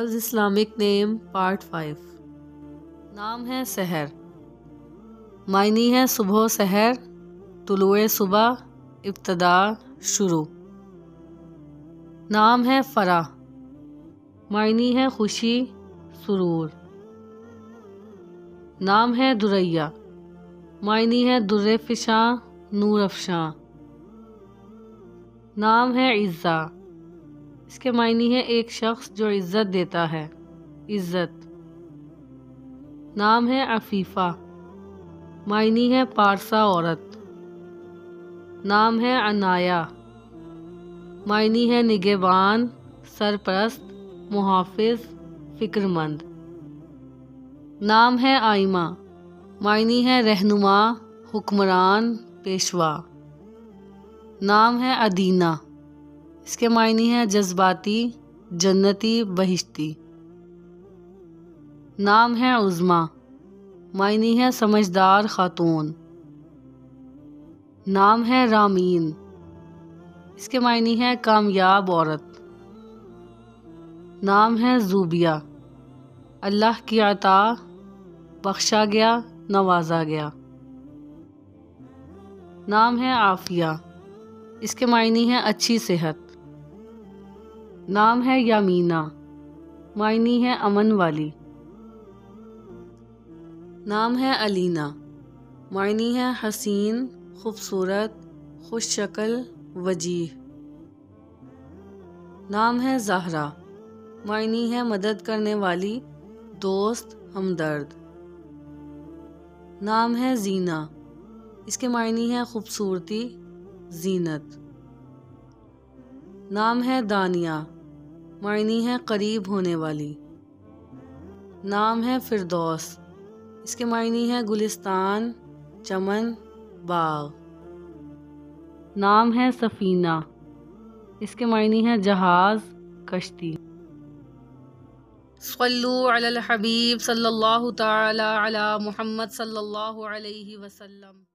Girls Islamic نیم part 5۔ نام ہے سحر، معنی ہے صبح و سحر، طلوع صبح، ابتدا، شروع۔ نام ہے فرح، معنی ہے خوشی، سرور۔ نام ہے دریا، معنی ہے در فشاں، نور افشاں۔ نام ہے عزا، اس کے معنی ہے ایک شخص جو عزت دیتا ہے، عزت۔ نام ہے عفیفہ، معنی ہے پارسا عورت۔ نام ہے عنایا، معنی ہے نگہبان، سرپرست، محافظ، فکر مند۔ نام ہے آئمہ، معنی ہے رہنما، حکمران، پیشوا۔ نام ہے ادینہ، اس کے معنی ہے جذباتی، جنتی، بہشتی۔ نام ہے عظمیٰ، معنی ہے سمجھدار خاتون۔ نام ہے رامین، اس کے معنی ہے کامیاب عورت۔ نام ہے زوبیہ، اللہ کی عطا، بخشا گیا، نوازا گیا۔ نام ہے عافیہ، اس کے معنی ہے اچھی صحت۔ نام ہے یامینہ، معنی ہے امن والی۔ نام ہے علینہ، معنی ہے حسین، خوبصورت، خوش شکل، وجیح۔ نام ہے زہرا، معنی ہے مدد کرنے والی، دوست، ہمدرد۔ نام ہے زینہ، اس کے معنی ہے خوبصورتی، زینت۔ نام ہے دانیہ، معنی ہے قریب ہونے والی۔ نام ہے فردوس، اس کے معنی ہے گلستان، چمن، باغ۔ نام ہے سفینہ، اس کے معنی ہے جہاز، کشتی۔ صلو علی الحبیب صلی اللہ تعالی علی محمد صلی اللہ علیہ وسلم۔